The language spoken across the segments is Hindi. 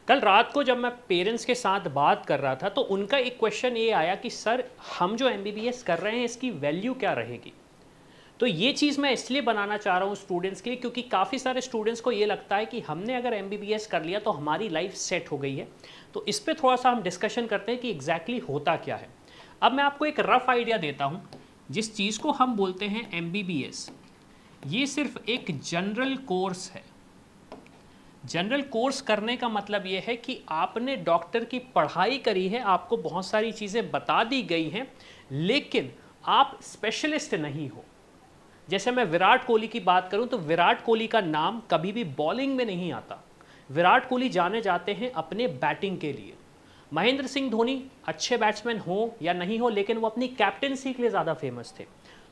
कल रात को जब मैं पेरेंट्स के साथ बात कर रहा था तो उनका एक क्वेश्चन ये आया कि सर हम जो एमबीबीएस कर रहे हैं इसकी वैल्यू क्या रहेगी। तो ये चीज़ मैं इसलिए बनाना चाह रहा हूँ स्टूडेंट्स के लिए क्योंकि काफ़ी सारे स्टूडेंट्स को ये लगता है कि हमने अगर एमबीबीएस कर लिया तो हमारी लाइफ सेट हो गई है। तो इस पर थोड़ा सा हम डिस्कशन करते हैं कि एग्जैक्टली होता क्या है। अब मैं आपको एक रफ आइडिया देता हूँ। जिस चीज़ को हम बोलते हैं एमबीबीएस, ये सिर्फ एक जनरल कोर्स है। जनरल कोर्स करने का मतलब ये है कि आपने डॉक्टर की पढ़ाई करी है, आपको बहुत सारी चीज़ें बता दी गई हैं, लेकिन आप स्पेशलिस्ट नहीं हो। जैसे मैं विराट कोहली की बात करूं तो विराट कोहली का नाम कभी भी बॉलिंग में नहीं आता। विराट कोहली जाने जाते हैं अपने बैटिंग के लिए। महेंद्र सिंह धोनी अच्छे बैट्समैन हो या नहीं हो, लेकिन वो अपनी कैप्टेंसी के लिए ज़्यादा फेमस थे।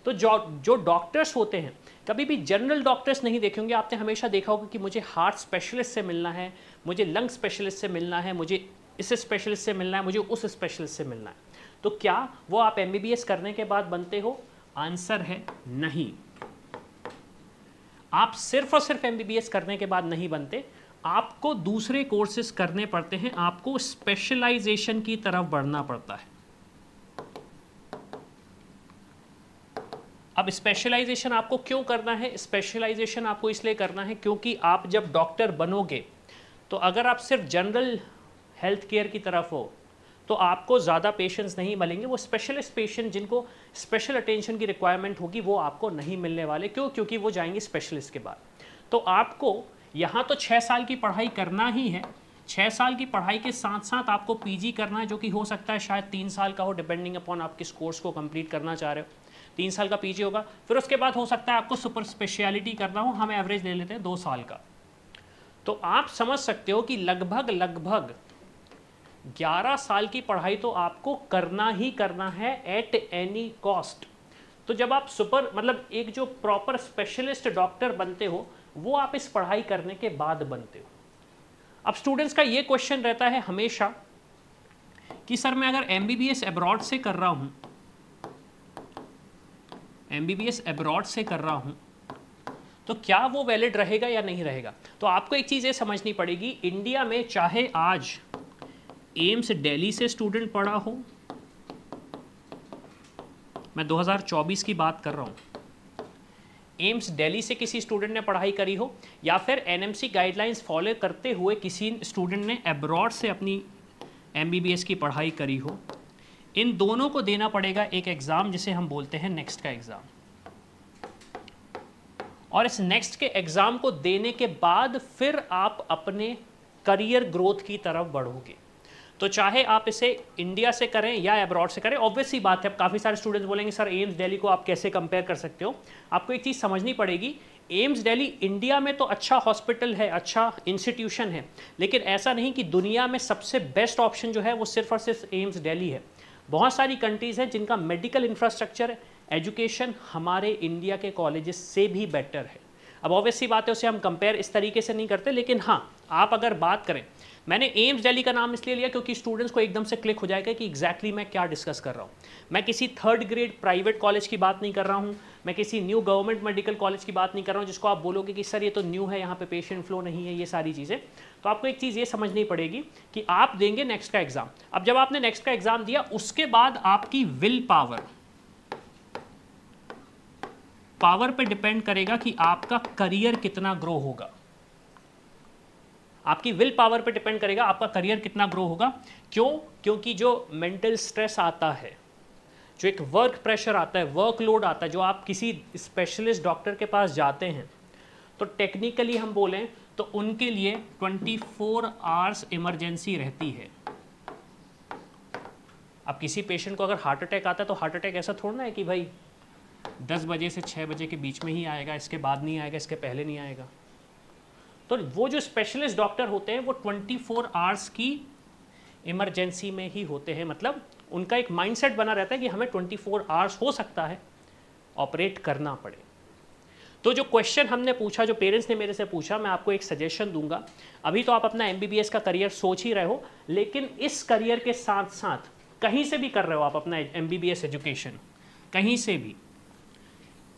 तो जो डॉक्टर्स होते हैं, कभी भी जनरल डॉक्टर्स नहीं देखे होंगे। आपने हमेशा देखा होगा कि मुझे हार्ट स्पेशलिस्ट से मिलना है, मुझे लंग स्पेशलिस्ट से मिलना है, मुझे इस स्पेशलिस्ट से मिलना है, मुझे उस स्पेशलिस्ट से मिलना है। तो क्या वो आप एमबीबीएस करने के बाद बनते हो? आंसर है नहीं। आप सिर्फ और सिर्फ एमबीबीएस करने के बाद नहीं बनते, आपको दूसरे कोर्सेज करने पड़ते हैं, आपको स्पेशलाइजेशन की तरफ बढ़ना पड़ता है। अब स्पेशलाइजेशन आपको क्यों करना है? स्पेशलाइजेशन आपको इसलिए करना है क्योंकि आप जब डॉक्टर बनोगे तो अगर आप सिर्फ जनरल हेल्थ केयर की तरफ हो तो आपको ज़्यादा पेशेंट्स नहीं मिलेंगे। वो स्पेशलिस्ट पेशेंट जिनको स्पेशल अटेंशन की रिक्वायरमेंट होगी वो आपको नहीं मिलने वाले। क्यों? क्योंकि वो जाएंगे स्पेशलिस्ट के बाद। तो आपको यहाँ तो 6 साल की पढ़ाई करना ही है। 6 साल की पढ़ाई के साथ साथ आपको पीजी करना है, जो कि हो सकता है शायद 3 साल का हो, डिपेंडिंग अपॉन आप किस कोर्स को कंप्लीट करना चाह रहे हो। 3 साल का पीजी होगा, फिर उसके बाद हो सकता है आपको सुपर स्पेशलिटी करना हो। हम एवरेज ले लेते हैं 2 साल का। तो आप समझ सकते हो कि लगभग 11 साल की पढ़ाई तो आपको करना ही करना है एट एनी कॉस्ट। तो जब आप सुपर मतलब एक जो प्रॉपर स्पेशलिस्ट डॉक्टर बनते हो वो आप इस पढ़ाई करने के बाद बनते हो। अब स्टूडेंट्स का ये क्वेश्चन रहता है हमेशा कि सर मैं अगर एमबीबीएस अब्रॉड से कर रहा हूँ, एमबीबीएस अब्रॉड से कर रहा हूँ, तो क्या वो वैलिड रहेगा या नहीं रहेगा? तो आपको एक चीज़ ये समझनी पड़ेगी, इंडिया में चाहे आज एम्स दिल्ली से स्टूडेंट पढ़ा हो, मैं 2024 की बात कर रहा हूँ, एम्स दिल्ली से किसी स्टूडेंट ने पढ़ाई करी हो, या फिर एनएमसी गाइडलाइंस फॉलो करते हुए किसी स्टूडेंट ने अब्रॉड से अपनी एमबीबीएस की पढ़ाई करी हो, इन दोनों को देना पड़ेगा एक एग्ज़ाम जिसे हम बोलते हैं नेक्स्ट का एग्ज़ाम। और इस नेक्स्ट के एग्ज़ाम को देने के बाद फिर आप अपने करियर ग्रोथ की तरफ बढ़ोगे। तो चाहे आप इसे इंडिया से करें या अब्रॉड से करें, ऑब्वियस सी बात है। अब काफ़ी सारे स्टूडेंट्स बोलेंगे सर एम्स दिल्ली को आप कैसे कंपेयर कर सकते हो? आपको एक चीज़ समझनी पड़ेगी, एम्स दिल्ली इंडिया में तो अच्छा हॉस्पिटल है, अच्छा इंस्टीट्यूशन है, लेकिन ऐसा नहीं कि दुनिया में सबसे बेस्ट ऑप्शन जो है वो सिर्फ और सिर्फ एम्स दिल्ली है। बहुत सारी कंट्रीज़ हैं जिनका मेडिकल इंफ्रास्ट्रक्चर, एजुकेशन हमारे इंडिया के कॉलेजेस से भी बेटर है। अब ऑब्वियस सी बात है, उसे हम कंपेयर इस तरीके से नहीं करते, लेकिन हाँ आप अगर बात करें, मैंने एम्स दिल्ली का नाम इसलिए लिया क्योंकि स्टूडेंट्स को एकदम से क्लिक हो जाएगा कि एग्जैक्टली मैं क्या डिस्कस कर रहा हूँ। मैं किसी 3rd ग्रेड प्राइवेट कॉलेज की बात नहीं कर रहा हूँ, मैं किसी न्यू गवर्नमेंट मेडिकल कॉलेज की बात नहीं कर रहा हूँ जिसको आप बोलोगे कि सर ये तो न्यू है, यहाँ पे पेशेंट फ्लो नहीं है, ये सारी चीज़ें। तो आपको एक चीज़ ये समझनी पड़ेगी कि आप देंगे नेक्स्ट का एग्ज़ाम। अब जब आपने नेक्स्ट का एग्ज़ाम दिया उसके बाद आपकी विल पावर पे डिपेंड करेगा कि आपका करियर कितना ग्रो होगा। आपकी विल पावर पे डिपेंड करेगा आपका करियर कितना ग्रो होगा। क्यों? क्योंकि जो मेंटल स्ट्रेस आता है, जो एक वर्क प्रेशर आता है, वर्कलोड आता है, जो आप किसी स्पेशलिस्ट डॉक्टर के पास जाते हैं तो टेक्निकली हम बोलें तो उनके लिए 24 आवर्स इमरजेंसी रहती है। अब किसी पेशेंट को अगर हार्ट अटैक आता है तो हार्ट अटैक ऐसा थोड़ा ना है कि भाई 10 बजे से 6 बजे के बीच में ही आएगा, इसके बाद नहीं आएगा, इसके पहले नहीं आएगा। तो वो जो स्पेशलिस्ट डॉक्टर होते हैं वो 24 आवर्स की इमरजेंसी में ही होते हैं। मतलब उनका एक माइंडसेट बना रहता है कि हमें 24 आवर्स हो सकता है ऑपरेट करना पड़े। तो जो क्वेश्चन हमने पूछा, जो पेरेंट्स ने मेरे से पूछा, मैं आपको एक सजेशन दूंगा। अभी तो आप अपना एमबीबीएस का करियर सोच ही रहे हो, लेकिन इस करियर के साथ साथ कहीं से भी कर रहे हो आप अपना एमबीबीएस एजुकेशन, कहीं से भी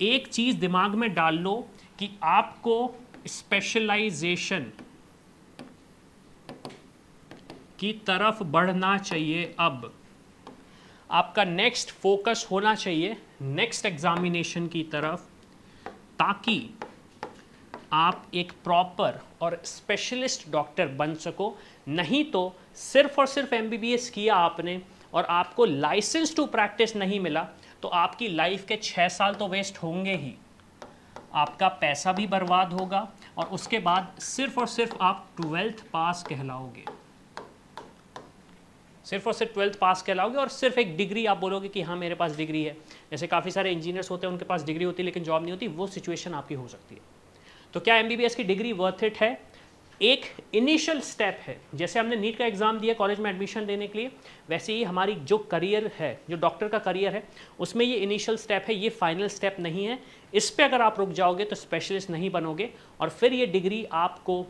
एक चीज़ दिमाग में डाल लो कि आपको स्पेशलाइजेशन की तरफ बढ़ना चाहिए। अब आपका नेक्स्ट फोकस होना चाहिए नेक्स्ट एग्जामिनेशन की तरफ, ताकि आप एक प्रॉपर और स्पेशलिस्ट डॉक्टर बन सको। नहीं तो सिर्फ और सिर्फ एमबीबीएस किया आपने और आपको लाइसेंस टू प्रैक्टिस नहीं मिला तो आपकी लाइफ के 6 साल तो वेस्ट होंगे ही, आपका पैसा भी बर्बाद होगा और उसके बाद सिर्फ और सिर्फ आप 12th पास कहलाओगे, सिर्फ और सिर्फ 12th पास कहलाओगे और सिर्फ एक डिग्री आप बोलोगे कि हाँ मेरे पास डिग्री है। जैसे काफ़ी सारे इंजीनियर्स होते हैं, उनके पास डिग्री होती है लेकिन जॉब नहीं होती, वो सिचुएशन आपकी हो सकती है। तो क्या एमबीबीएस की डिग्री वर्थ इट है? एक इनिशियल स्टेप है। जैसे हमने नीट का एग्ज़ाम दिया कॉलेज में एडमिशन लेने के लिए, वैसे ही हमारी जो करियर है, जो डॉक्टर का करियर है, उसमें ये इनिशियल स्टेप है, ये फाइनल स्टेप नहीं है। इस पे अगर आप रुक जाओगे तो स्पेशलिस्ट नहीं बनोगे और फिर ये डिग्री आपको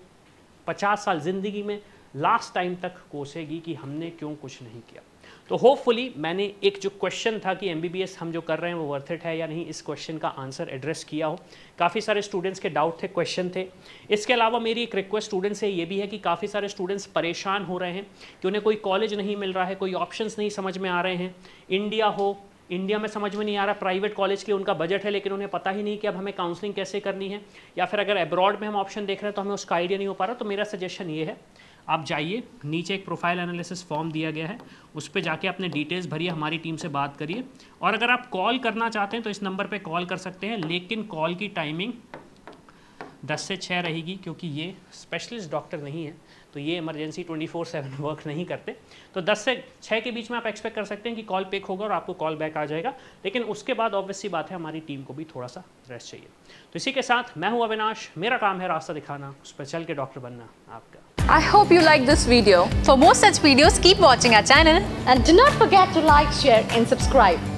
50 साल ज़िंदगी में लास्ट टाइम तक कोसेगी कि हमने क्यों कुछ नहीं किया। तो होपफुली मैंने एक जो क्वेश्चन था कि एमबीबीएस हम जो कर रहे हैं वो वर्थ इट है या नहीं, इस क्वेश्चन का आंसर एड्रेस किया हो। काफ़ी सारे स्टूडेंट्स के डाउट थे, क्वेश्चन थे। इसके अलावा मेरी एक रिक्वेस्ट स्टूडेंट्स से ये भी है कि काफ़ी सारे स्टूडेंट्स परेशान हो रहे हैं कि उन्हें कोई कॉलेज नहीं मिल रहा है, कोई ऑप्शंस नहीं समझ में आ रहे हैं। इंडिया में समझ में नहीं आ रहा, प्राइवेट कॉलेज के लिए उनका बजट है लेकिन उन्हें पता ही नहीं कि अब हमें काउंसलिंग कैसे करनी है, या फिर अगर अब्रॉड में हम ऑप्शन देख रहे हैं तो हमें उसका आइडिया नहीं हो पा रहा। तो मेरा सजेशन ये है, आप जाइए, नीचे एक प्रोफाइल एनालिसिस फॉर्म दिया गया है, उस पर जाके अपने डिटेल्स भरिए, हमारी टीम से बात करिए। और अगर आप कॉल करना चाहते हैं तो इस नंबर पे कॉल कर सकते हैं, लेकिन कॉल की टाइमिंग 10 से 6 रहेगी, क्योंकि ये स्पेशलिस्ट डॉक्टर नहीं है तो ये इमरजेंसी 24/7 वर्क नहीं करते। तो 10 से 6 के बीच में आप एक्सपेक्ट कर सकते हैं कि कॉल पिक होगा और आपको कॉल बैक आ जाएगा, लेकिन उसके बाद ऑब्वियस सी बात है हमारी टीम को भी थोड़ा सा रेस्ट चाहिए। तो इसी के साथ मैं हूं अविनाश, मेरा काम है रास्ता दिखाना, उस पर चल के डॉक्टर बनना आपका। I hope you like this video. For more such videos, keep watching our channel and do not forget to like, share and subscribe.